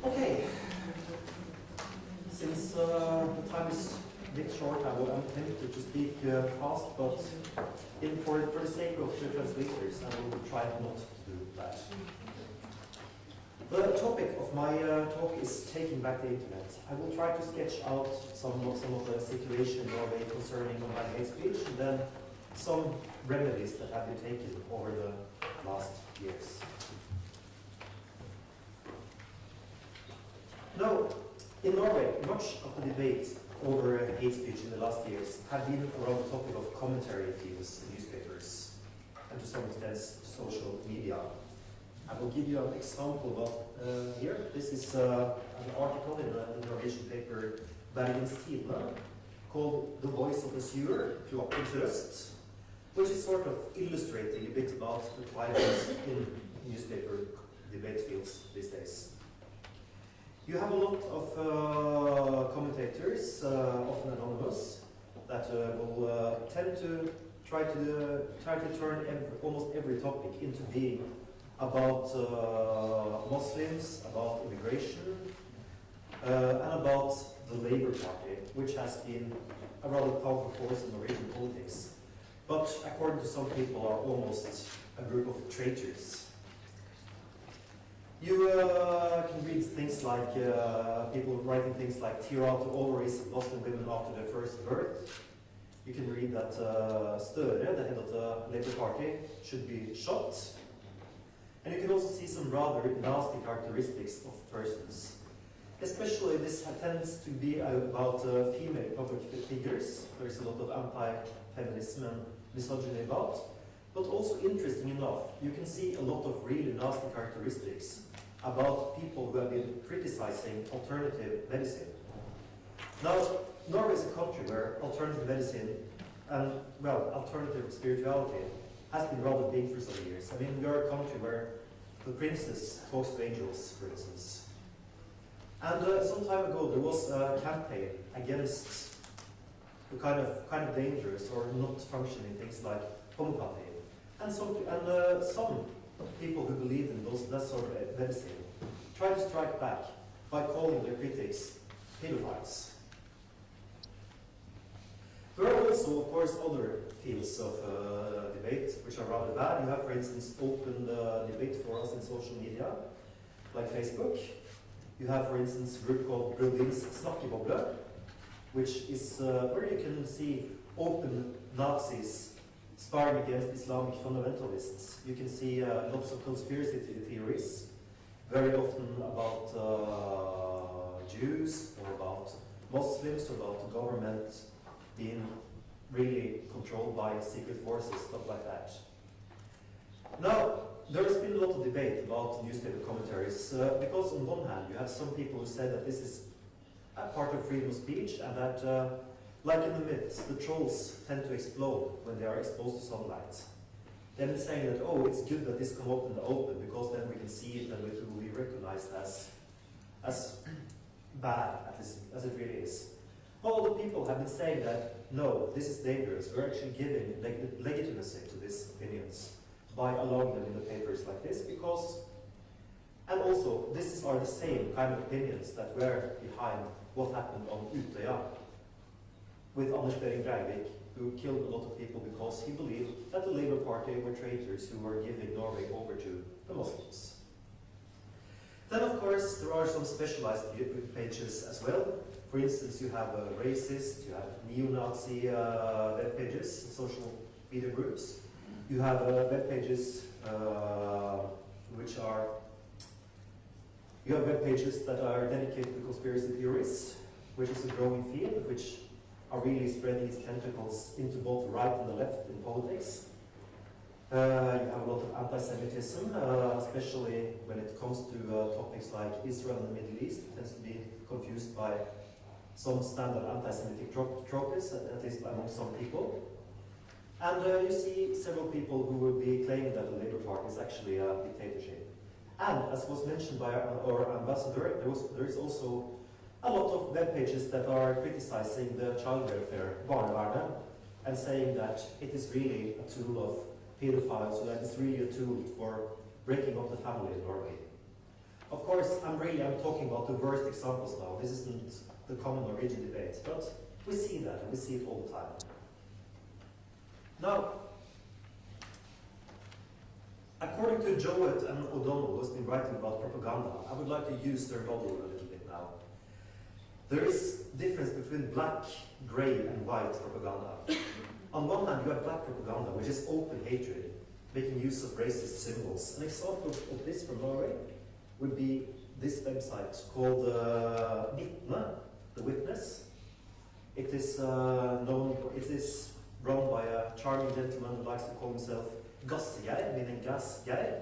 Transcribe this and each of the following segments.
Okay, since the time is a bit short, I'm tempted to speak fast, but for the sake of the translators, I will try not to do that. The topic of my talk is taking back the internet. I will try to sketch out some of the situation in Norway concerning online hate speech, and then some remedies that have been taken over the last years. Now, in Norway, much of the debate over hate speech in the last years have been around the topic of commentary fields in newspapers, and to some extent social media. I will give you an example of here. This is an article in the Norwegian paper Bergens Tidende called "The Voice of the Sewer, Klokkens Røst," which is sort of illustrating a bit about the climate in newspaper debate fields these days. You have a lot of commentators, often anonymous, that will tend to try to turn almost every topic into being about Muslims, about immigration, and about the Labour Party, which has been a rather powerful force in Norwegian politics, but according to some people are almost a group of traitors. You can read things like people writing things like "tear out the ovaries of Boston women after their first birth." You can read that Støre, the head of the Labour Party, should be shot. And you can also see some rather nasty characteristics of persons. Especially this tends to be about female public figures. There is a lot of anti-feminism and misogyny about. But also, interesting enough, you can see a lot of really nasty characteristics about people who have been criticizing alternative medicine. Now, Norway is a country where alternative medicine and, well, alternative spirituality has been rather big for some years. I mean, we are a country where the princess talks to angels, for instance. And some time ago, there was a campaign against the kind of dangerous or not functioning things like homeopathy. And some people who believe in that sort of medicine try to strike back by calling their critics pedophiles. There are also, of course, other fields of debate which are rather bad. You have, for instance, open debate forums in social media, like Facebook. You have, for instance, a group called Berlin's Snakkeboble, which is where you can see open Nazis sparring against Islamic fundamentalists. You can see lots of conspiracy theories, very often about Jews, or about Muslims, or about the government being really controlled by secret forces, stuff like that. Now, there's been a lot of debate about newspaper commentaries, because on one hand, you have some people who say that this is a part of freedom of speech, and that like in the myths, the trolls tend to explode when they are exposed to sunlight. They've been saying that, oh, it's good that this comes out in the open, because then we can see it and it will be recognized as bad as it really is. All the people have been saying that, no, this is dangerous. We're actually giving legitimacy to these opinions by allowing them in the papers like this, because, and also, these are the same kind of opinions that were behind what happened on Utøya with Anders Behring Breivik, who killed a lot of people because he believed that the Labour Party were traitors who were giving Norway over to the Muslims. Then, of course, there are some specialized pages as well. For instance, you have racist, you have neo-Nazi web pages, social media groups. You have web pages you have web pages that are dedicated to conspiracy theories, which is a growing field, which are really spreading its tentacles into both the right and the left in politics. You have a lot of anti-Semitism, especially when it comes to topics like Israel and the Middle East. It tends to be confused by some standard anti-Semitic tropes, at least among some people. And you see several people who will be claiming that the Labour Party is actually a dictatorship. And as was mentioned by our ambassador, there is also a lot of web pages that are criticizing the child welfare, barnevernet, and saying that it is really a tool of pedophiles, so that it's really a tool for breaking up the family in Norway. Of course, course, I'm talking about the worst examples now. This isn't the common Norwegian debate, but we see that, and we see it all the time. Now, according to Jowett and O'Donnell, who's been writing about propaganda, I would like to use their model a little bit now. There is difference between black, grey, and white propaganda. On one hand, you have black propaganda, which is open hatred, making use of racist symbols. An example of this from Norway would be this website called Vitne, the Witness. It is run by a charming gentleman who likes to call himself Gassgeir, meaning Gasgeir.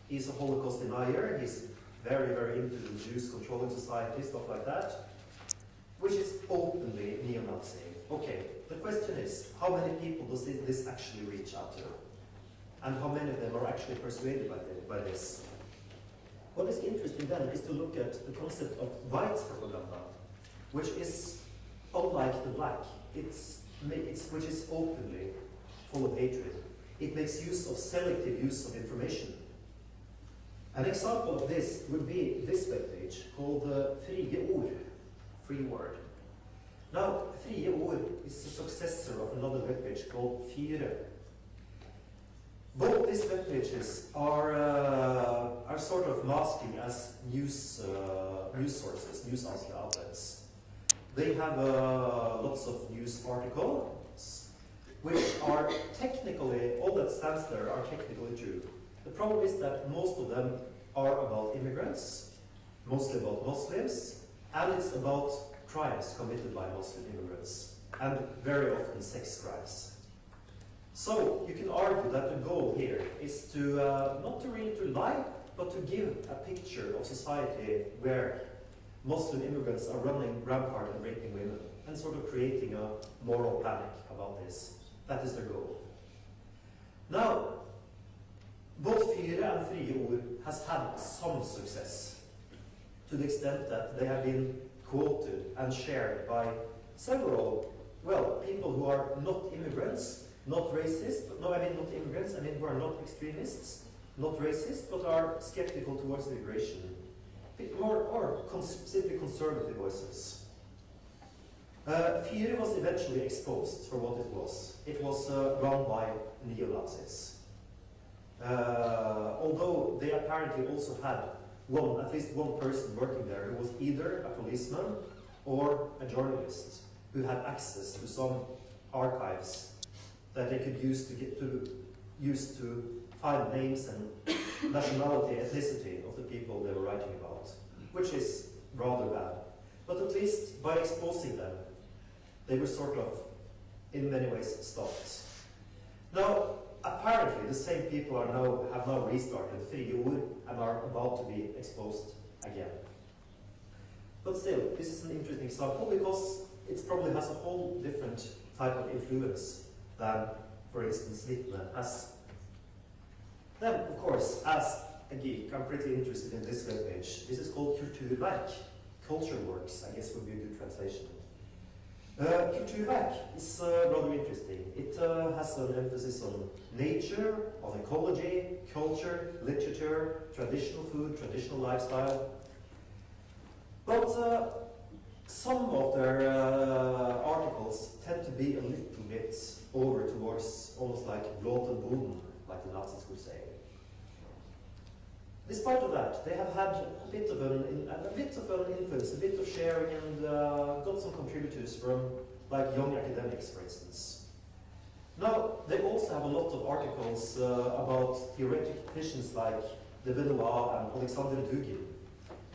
He's a Holocaust denier. He's very, very into the Jews controlling society, stuff like that, which is openly neo-Nazi. Okay, the question is, how many people does this actually reach out to? And how many of them are actually persuaded by this? What is interesting then is to look at the concept of white propaganda, which is unlike the black. Which is openly full of hatred. It makes use of selective use of information. An example of this would be this webpage called Frie Ord, free word. Now, Frie Ord is the successor of another webpage called Fire. Both these webpages are sort of masking as news sources, news outlets. They have lots of news articles, which are technically, all that stands there are technically true. The problem is that most of them are about immigrants, mostly about Muslims, and it's about crimes committed by Muslim immigrants, and very often sex crimes. So you can argue that the goal here is to not to really to lie, but to give a picture of society where Muslim immigrants are running rampart and raping women, and sort of creating a moral panic about this. That is their goal. Now, both Fire and Frie Ord has had some success, to the extent that they have been quoted and shared by several, well, people who are not immigrants, not racist, no, I mean not immigrants, I mean who are not extremists, not racist, but are skeptical towards immigration. Or simply conservative voices. Fire was eventually exposed for what it was. It was run by neo-Nazis. Although they apparently also had at least one person working there who was either a policeman or a journalist who had access to some archives that they could use to find names and nationality, ethnicity of the people they were writing about, which is rather bad. But at least by exposing them, they were sort of, in many ways, stopped. Now, apparently, the same people have now restarted Frie Ord and are about to be exposed again. But still, this is an interesting example because it probably has a whole different type of influence than, for instance, Vitne has. Then, of course, as a geek, I'm pretty interested in this webpage. This is called Kulturverk. Culture Works, I guess would be a good translation. Kulturverk is rather interesting. It has an emphasis on nature, on ecology, culture, literature, traditional food, traditional lifestyle. But some of their articles tend to be a little bit over towards almost like Blot and Boden, like the Nazis would say. Despite of that, they have had a bit of an influence, a bit of sharing, and got some contributors from like young academics, for instance. Now, they also have a lot of articles about theoreticians like de Benoit and Alexander Dugin,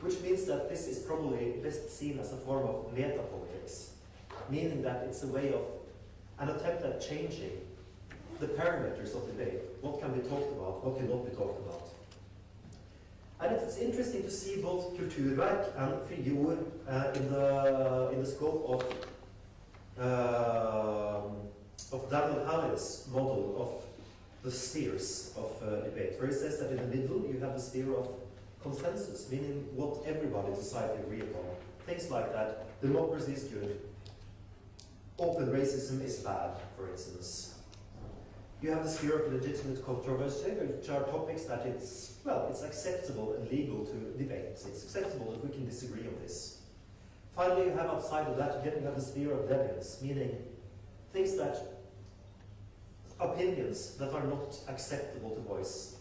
which means that this is probably best seen as a form of metapolitics, meaning that it's a way of an attempt at changing the parameters of debate. What can be talked about, what cannot be talked about. And it's interesting to see both Kulturverk and Frie Ord in the scope of Daniel Halle's model of the spheres of debate, where it says that in the middle you have the sphere of consensus, meaning what everybody in society agree upon. Things like that, democracy is good, open racism is bad, for instance. You have the sphere of legitimate controversy, which are topics that it's acceptable and legal to debate disagree on this. Finally, you have outside of that, you have the sphere of deviance, meaning things that, opinions that are not acceptable to voice.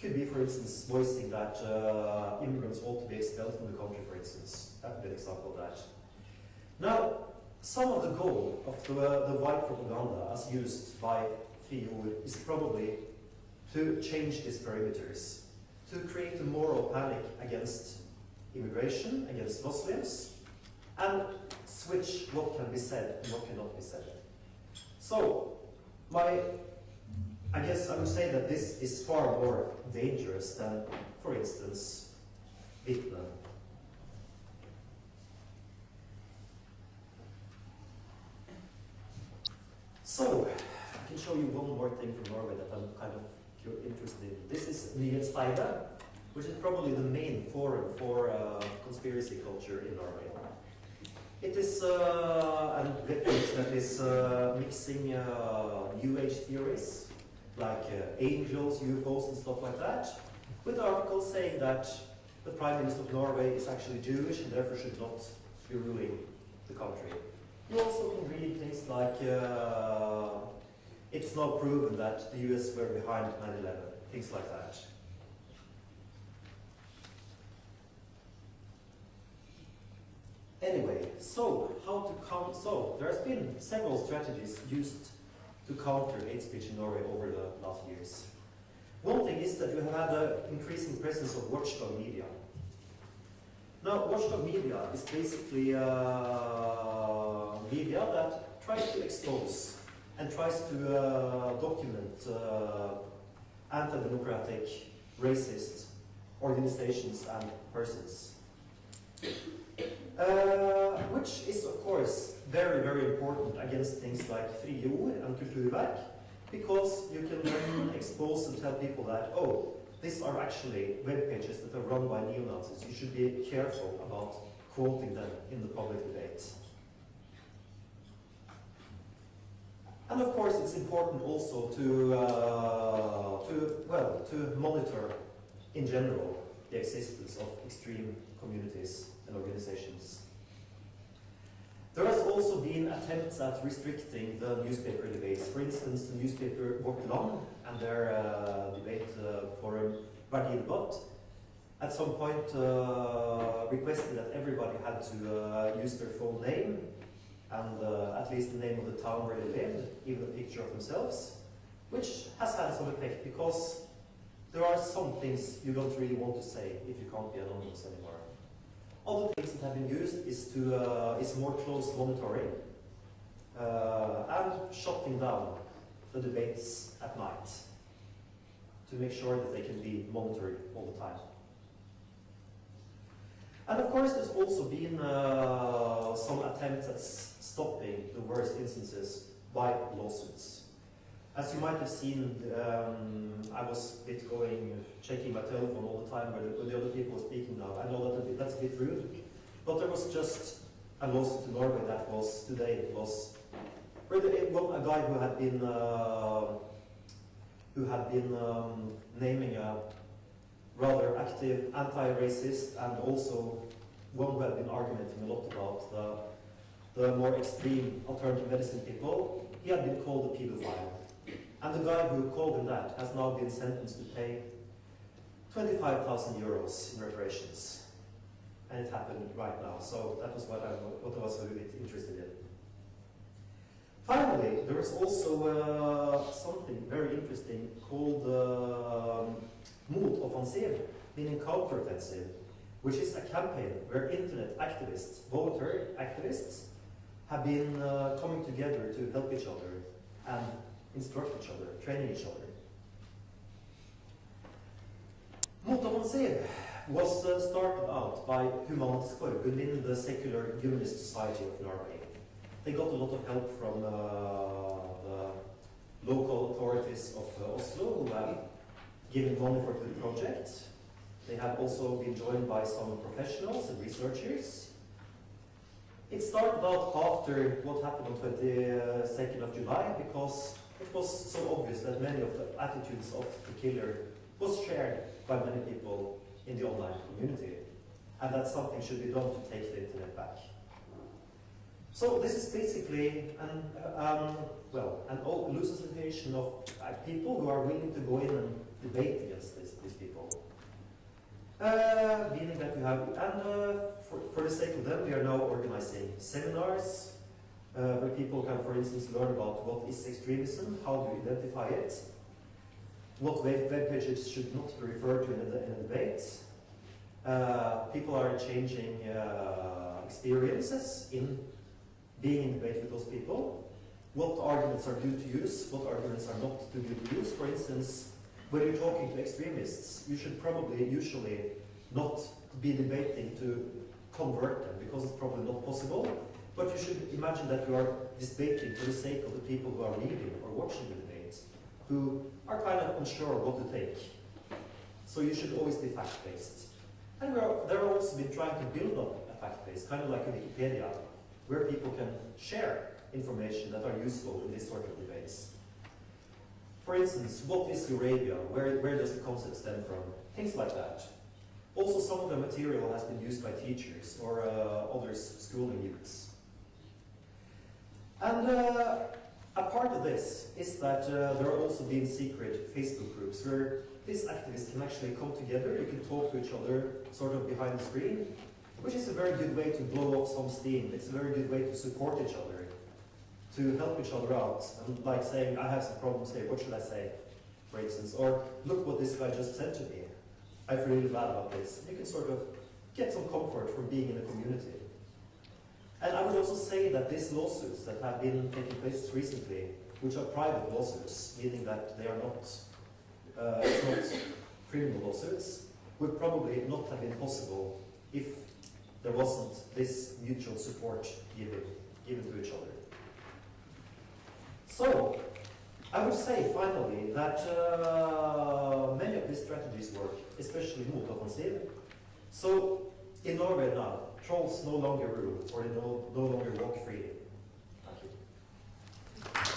Could be, for instance, voicing that immigrants ought to be expelled from the country, for instance. That would be an example of that. Now, some of the goal of the white propaganda as used by FIO is probably to change these perimeters, to create a moral panic against immigration, against Muslims, and switch what can be said and what cannot be said. So, I guess I would say that this is far more dangerous than, for instance, Vietnam. So, I can show you one more thing from Norway that I'm kind of interested in. This is Nyhetsbildet, which is probably the main forum for conspiracy culture in Norway. It is a webpage that is mixing New Age theories, like angels, UFOs and stuff like that, with articles saying that the Prime Minister of Norway is actually Jewish and therefore should not be ruling the country. You also can read things like it's now proven that the US were behind 9/11, things like that. Anyway, so how to counter? So there has been several strategies used to counter hate speech in Norway over the last years. One thing is that you have had an increasing presence of watchdog media. Now, watchdog media is basically media that tries to expose and tries to document anti-democratic, racist organizations and persons. Which is, of course, very, very important against things like frie ord and kulturverk, because you can then expose and tell people that, oh, these are actually web pages that are run by neo-Nazis. You should be careful about quoting them in the public debate. And of course, it's important also to monitor, in general, the existence of extreme communities and organizations. There has also been attempts at restricting the newspaper debates. For instance, the newspaper Vårt Land and their debate forum Verdidebatt at some point requested that everybody had to use their full name and at least the name of the town where they lived, even a picture of themselves, which has had some effect because there are some things you don't really want to say if you can't be anonymous anymore. Other things that have been used is more close monitoring and shutting down the debates at night to make sure that they can be monitored all the time. And of course, there's also been some attempts at stopping the worst instances by lawsuits. As you might have seen, I was checking my telephone all the time where the other people were speaking now. I know that that's a bit rude, but there was just a lawsuit in Norway that was today. It was where a guy who had been naming a rather active anti-racist and also one who had been arguing a lot about the more extreme alternative medicine people. He had been called a pedophile. And the guy who called him that has now been sentenced to pay 25,000 euros in reparations. And it happened right now, so that was what I was a bit interested in. Finally, there is also something very interesting called motoffensiv, meaning counteroffensive, which is a campaign where internet activists, voluntary activists, have been coming together to help each other and instruct each other, training each other. Motoffensiv was started out by Humanitisk Forbund in the secular humanist society of Norway. They got a lot of help from the local authorities of Oslo, who have given money for the project. They have also been joined by some professionals and researchers. It started out after what happened on 22nd of July because it was so obvious that many of the attitudes of the killer was shared by many people in the online community. and that something should be done to take the internet back. So this is basically an hallucination of people who are willing to go in and debate against these people. Meaning that you have, and for the sake of them, we are now organizing seminars where people can, for instance, learn about what is extremism, how to identify it, what web pages should not be referred to in a debate. People are changing experiences in being in debate with those people. What arguments are good to use, what arguments are not too good to use. For instance, when you're talking to extremists, you should probably usually not be debating to convert them, because it's probably not possible. But you should imagine that you are debating for the sake of the people who are reading or watching the debate, who are kind of unsure what to take. So you should always be fact-based. And there are also been trying to build up a fact base, kind of like a Wikipedia, where people can share information that are useful in this sort of debates. For instance, what is Arabia? Where does the concept stem from? Things like that. Also, some of the material has been used by teachers or others schooling youths. And a part of this is that there are also been secret Facebook groups where these activists can actually come together, you can talk to each other sort of behind the screen, which is a very good way to blow off some steam. It's a very good way to support each other, to help each other out. And like saying, I have some problems here, what should I say, for instance? Or, look what this guy just said to me. I feel really bad about this. You can sort of get some comfort from being in a community. And I would also say that these lawsuits that have been taking place recently, which are private lawsuits, meaning that they are not, it's not criminal lawsuits, would probably not have been possible if there wasn't this mutual support given to each other. So, I would say finally that many of these strategies work, especially motoffensiv. So, in Norway now, trolls no longer rule, or they no longer walk freely. Thank you.